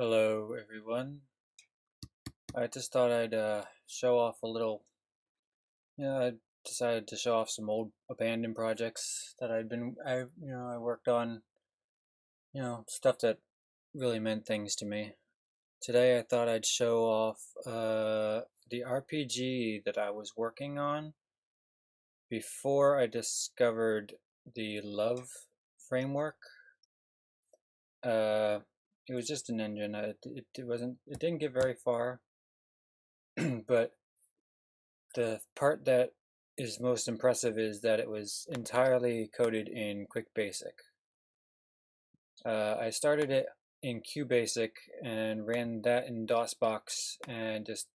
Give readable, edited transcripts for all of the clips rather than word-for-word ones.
Hello everyone. I just thought I'd show off a little. I decided to show off some old abandoned projects that I worked on. Stuff that really meant things to me. Today I thought I'd show off the RPG that I was working on before I discovered the Love framework. Uh, it was just an engine. It didn't get very far, but the part that is most impressive is that it was entirely coded in QuickBASIC. I started it in QBasic and ran that in DOSBox and just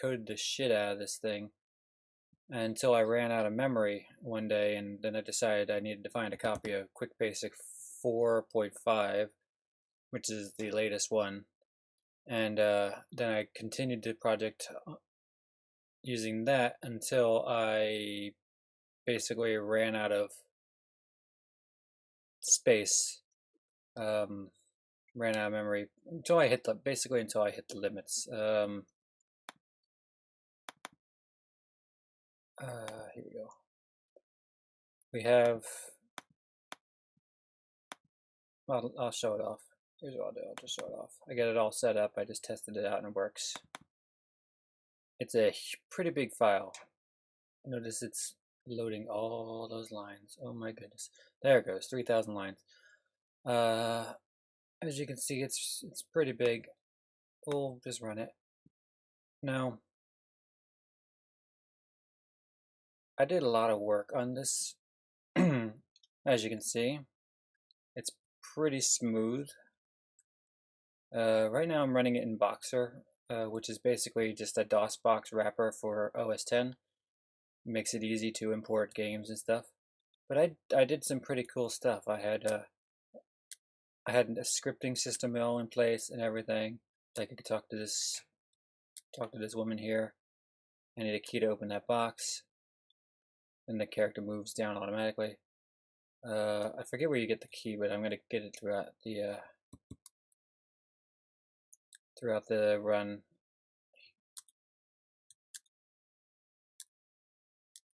coded the shit out of this thing until I ran out of memory one day, and then I decided I needed to find a copy of QuickBasic 4.5, which is the latest one. And then I continued the project using that until I basically ran out of space, ran out of memory until I hit the limits. Here we go. We have. Well, I'll show it off. Here's what I'll do. I'll just show it off. I got it all set up. I just tested it out and it works. It's a pretty big file. Notice it's loading all those lines. Oh my goodness. There it goes. 3,000 lines. As you can see, it's pretty big. We'll just run it. Now, I did a lot of work on this. As you can see, it's pretty smooth. Right now I'm running it in Boxer, which is basically just a DOSBox wrapper for OS X. It makes it easy to import games and stuff. But I did some pretty cool stuff. I had a scripting system all in place and everything. Like I could talk to this woman here. I need a key to open that box. And the character moves down automatically. I forget where you get the key, but I'm gonna get it throughout the run.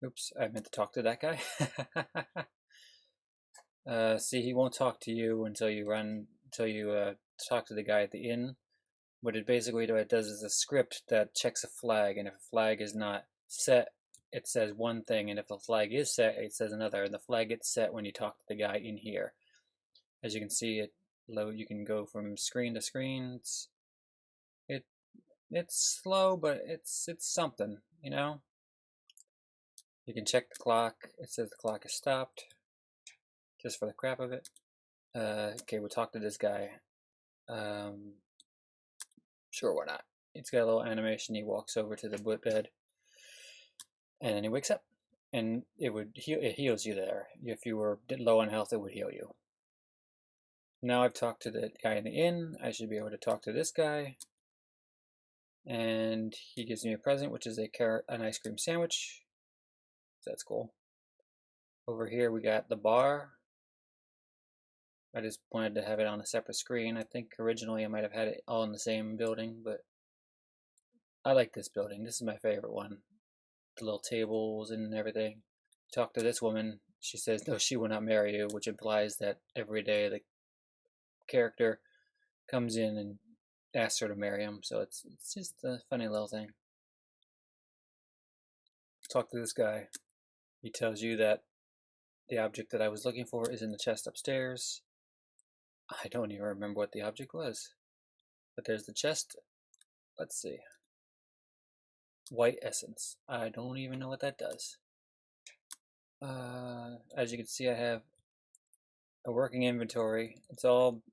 Oops, I meant to talk to that guy. See, he won't talk to you until you talk to the guy at the inn. What it basically does is a script that checks a flag, and if a flag is not set, it says one thing, and if the flag is set, it says another, and the flag gets set when you talk to the guy in here. As you can see, you can go from screen to screen. It's slow, but it's something, you know? You can check the clock. It says the clock is stopped, just for the crap of it. Okay, we'll talk to this guy. Sure, why not? It's got a little animation. He walks over to the bed, and then he wakes up, and it heals you there. If you were low on health, it would heal you. Now I've talked to the guy in the inn. I should be able to talk to this guy, and he gives me a present, which is an ice cream sandwich. That's cool. Over here we got the bar. I just wanted to have it on a separate screen. I think originally I might have had it all in the same building, but I like this building. This is my favorite one. The little tables and everything. Talk to this woman. She says no, she will not marry you, which implies that every day the character comes in and asks her to marry him. So it's just a funny little thing. Talk to this guy. He tells you that the object that I was looking for is in the chest upstairs. I don't even remember what the object was. But there's the chest. Let's see. White essence. I don't even know what that does. As you can see, I have a working inventory.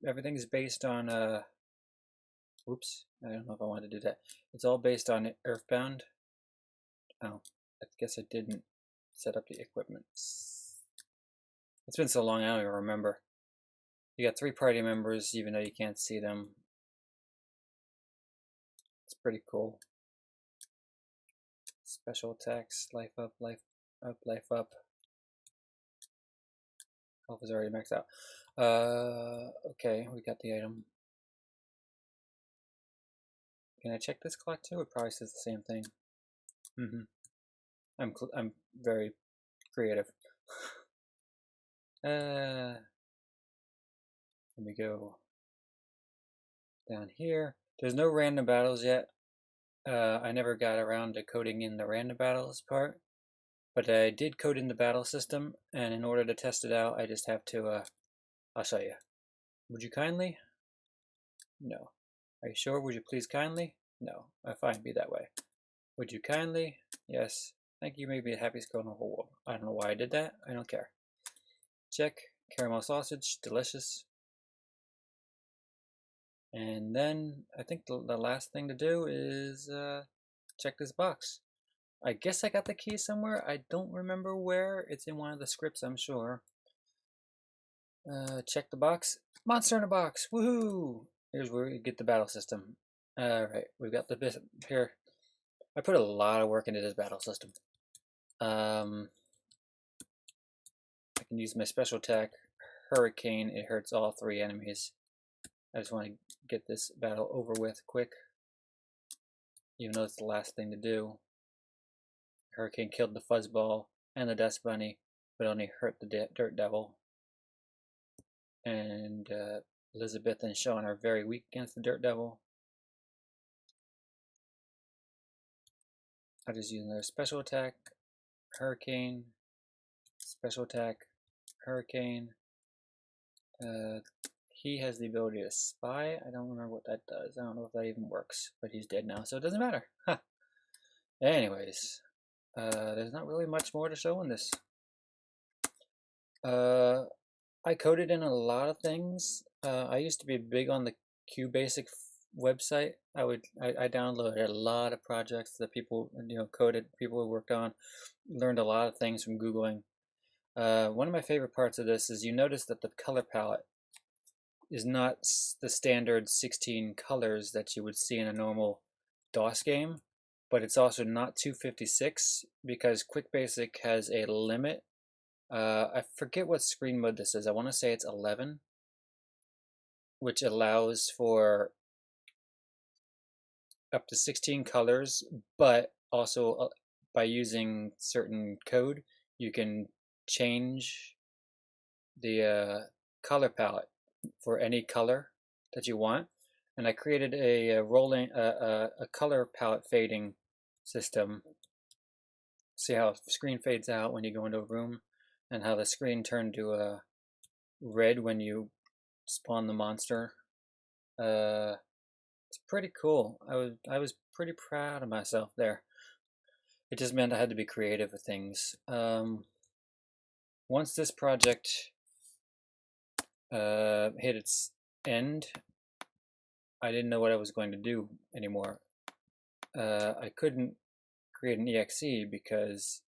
Everything's based on, whoops, I don't know if I want to do that. It's all based on Earthbound. Oh, I guess I didn't set up the equipment. It's been so long, I don't even remember. You got 3 party members, even though you can't see them. It's pretty cool. Special attacks, life up, life up, life up. Health is already maxed out. Okay, we got the item. Can I check this clock too? It probably says the same thing. I'm very creative. Let me go down here. There's no random battles yet. I never got around to coding in the random battles part, but I did code in the battle system, and in order to test it out, I just have to, I'll show you. Would you kindly? No. Are you sure? Would you please kindly? No. Fine, be that way. Would you kindly? Yes. Thank you. May be the happiest girl in the whole world. I don't know why I did that. I don't care. Check. Caramel sausage. Delicious. And then I think the last thing to do is check this box. I guess I got the key somewhere. I don't remember where. It's in one of the scripts, I'm sure. Check the box. Monster in a box. Woohoo! Here's where we get the battle system. Alright, we've got the bit here. I put a lot of work into this battle system. I can use my special attack, Hurricane. It hurts all 3 enemies. I just want to get this battle over with quick, even though it's the last thing to do. Hurricane killed the Fuzzball and the Dust Bunny, but only hurt the Dirt Devil. And Elizabeth and Sean are very weak against the Dirt Devil. I just use another special attack, Hurricane, special attack, Hurricane. He has the ability to spy. I don't remember what that does. I don't know if that even works, but he's dead now, so it doesn't matter. Huh. Anyways, there's not really much more to show in this. I coded in a lot of things. I used to be big on the QBASIC website. I downloaded a lot of projects that people coded, people who worked on, learned a lot of things from Googling. One of my favorite parts of this is you notice that the color palette is not the standard 16 colors that you would see in a normal DOS game, but it's also not 256 because QuickBASIC has a limit. I forget what screen mode this is. I want to say it's 11, which allows for up to 16 colors, but also by using certain code, you can change the color palette for any color that you want. And I created a color palette fading system. See how the screen fades out when you go into a room, and how the screen turned to red when you spawn the monster. It's pretty cool. I was pretty proud of myself there. It just meant I had to be creative with things. Once this project hit its end, I didn't know what I was going to do anymore. I couldn't create an exe because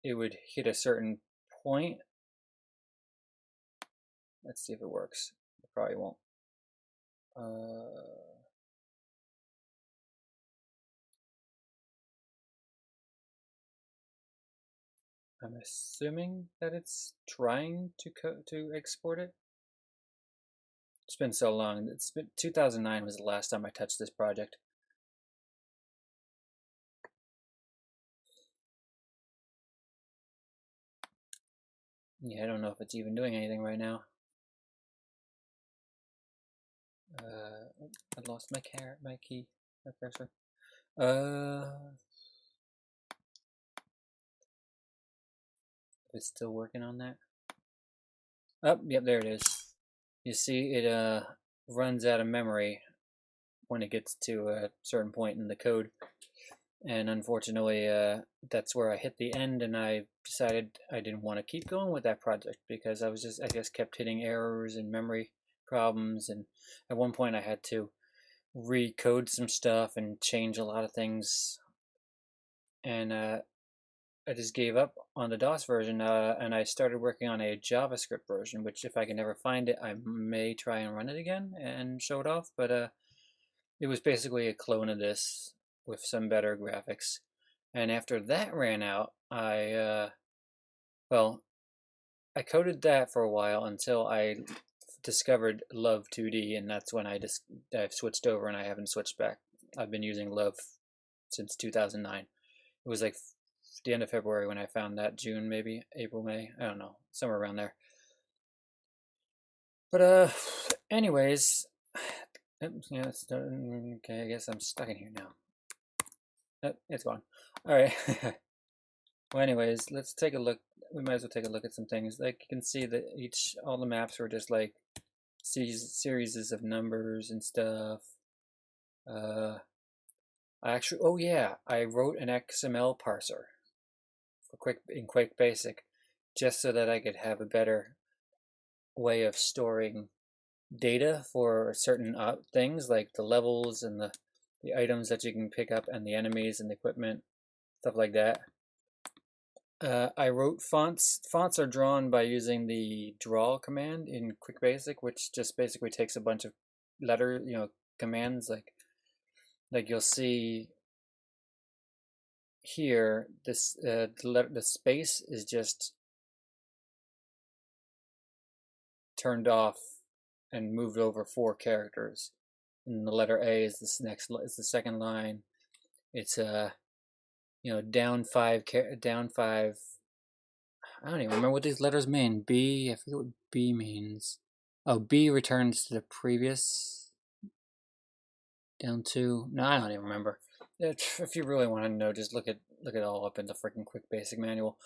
it would hit a certain point. Let's see if it works. It probably won't. I'm assuming that it's trying to export it. It's been so long. It's been 2009 was the last time I touched this project. Yeah, I don't know if it's even doing anything right now. I lost my key, my cursor. If it's still working on that. Oh, yep, there it is. You see, it runs out of memory when it gets to a certain point in the code. And unfortunately, that's where I hit the end, and I decided I didn't want to keep going with that project because I just kept hitting errors and memory problems. And at one point, I had to recode some stuff and change a lot of things. And I just gave up on the DOS version, and I started working on a JavaScript version, which if I can ever find it, I may try and run it again and show it off. But it was basically a clone of this with some better graphics. And after that ran out, I coded that for a while until I discovered Love 2D, and that's when I've switched over, and I haven't switched back I've been using Love since 2009. It was like the end of February when I found that, June maybe, April, May, I don't know, somewhere around there. But anyways, yeah, okay, I guess I'm stuck in here now. It's gone. All right. Well, anyways, let's take a look. We might as well take a look at some things. Like you can see that all the maps were just like series of numbers and stuff. I actually, oh yeah, I wrote an XML parser for in QuickBASIC just so that I could have a better way of storing data for certain things like the levels and the items that you can pick up and the enemies and the equipment, stuff like that. I wrote fonts. Fonts are drawn by using the draw command in QuickBASIC, which just basically takes a bunch of commands like you'll see here. This the space is just turned off and moved over 4 characters, and the letter A is the second line. It's down 5. I don't even remember what these letters mean. B, I forget what B means. Oh, B returns to the previous. Down 2. No, I don't even remember. If you really want to know, just look it all up in the freaking QuickBASIC manual.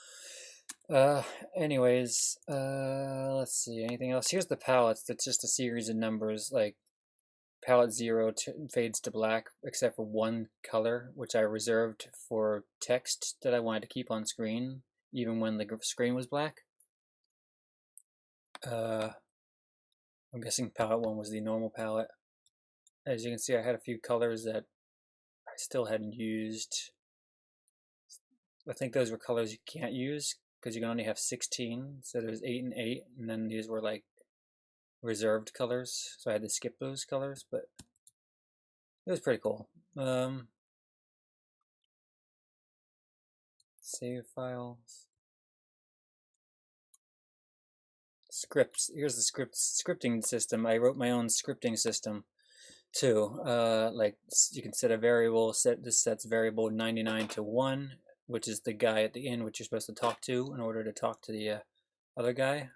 Anyways, let's see. Anything else? Here's the palettes. That's just a series of numbers. Like palette 0 fades to black, except for one color, which I reserved for text that I wanted to keep on screen, even when the screen was black. I'm guessing palette 1 was the normal palette. As you can see, I had a few colors that I still hadn't used. I think those were colors you can't use because you can only have 16. So there's 8 and 8, and then these were like reserved colors, so I had to skip those colors, but it was pretty cool. Save files. Scripts. Here's the scripting system. I wrote my own scripting system too. Like you can set a variable. This sets variable 99 to 1, which is the guy at the end which you're supposed to talk to in order to talk to the other guy.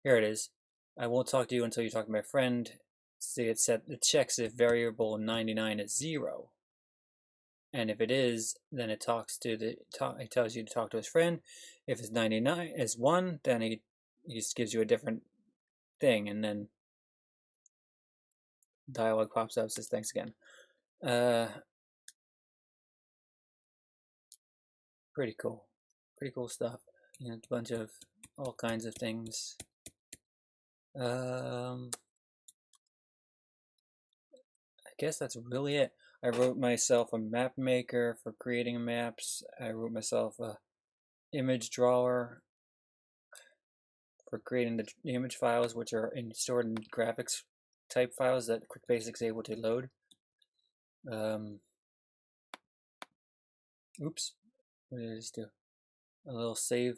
Here it is. I won't talk to you until you talk to my friend. See, it checks if variable 99 is 0. And if it is, then it it tells you to talk to his friend. If it's 99 is 1, then he just gives you a different thing, and then dialogue pops up, says thanks again. Pretty cool stuff. A bunch of all kinds of things. I guess that's really it. I wrote myself a map maker for creating maps. I wrote myself a image drawer for creating the image files, which are stored in graphics type files that QuickBASIC is able to load. Oops, what did I just do? A little save.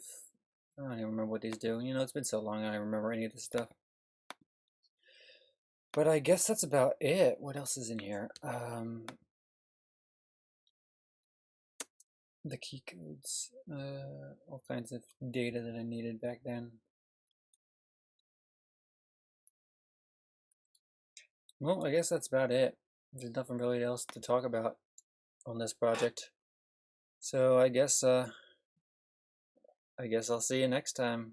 I don't even remember what these do. It's been so long I don't remember any of this stuff. But I guess that's about it. What else is in here? The key codes, all kinds of data that I needed back then. Well, I guess that's about it. There's nothing really else to talk about on this project. So I guess I'll see you next time.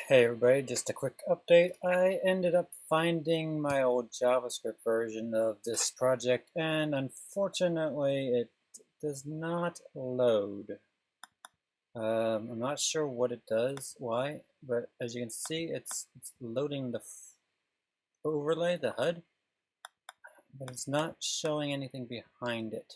Hey everybody, just a quick update. I ended up finding my old JavaScript version of this project, and unfortunately it does not load. I'm not sure what it does, why, but as you can see, it's loading the overlay, the HUD, but it's not showing anything behind it.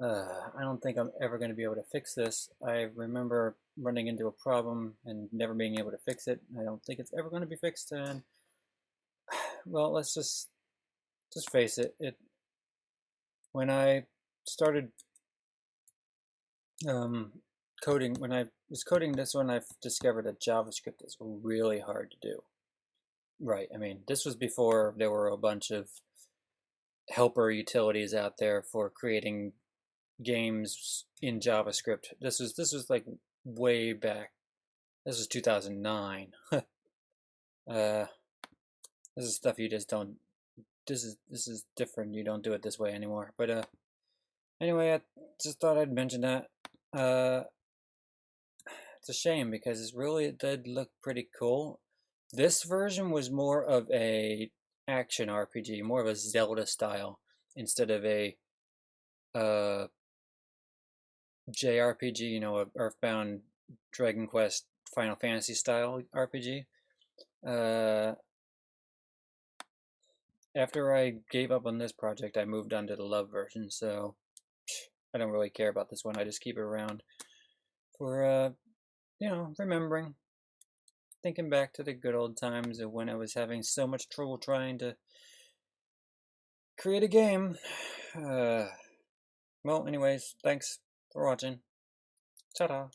I don't think I'm ever going to be able to fix this. I remember running into a problem and never being able to fix it. I don't think it's ever going to be fixed, and well, let's just face it. When I started coding, when I was coding this one, I discovered that JavaScript is really hard to do. Right. I mean, this was before there were a bunch of helper utilities out there for creating games in JavaScript. This was like way back. This was 2009. uh, this is stuff you just don't. This is different. You don't do it this way anymore. But anyway, I just thought I'd mention that. Uh, it's a shame because it did look pretty cool. This version was more of a action RPG, more of a Zelda style instead of a uh, JRPG, a Earthbound Dragon Quest Final Fantasy style RPG. Uh, After I gave up on this project, I moved on to the Love version, so I don't really care about this one. I just keep it around for, remembering, thinking back to the good old times of when I was having so much trouble trying to create a game. Well, anyways, thanks for watching. Ta-da.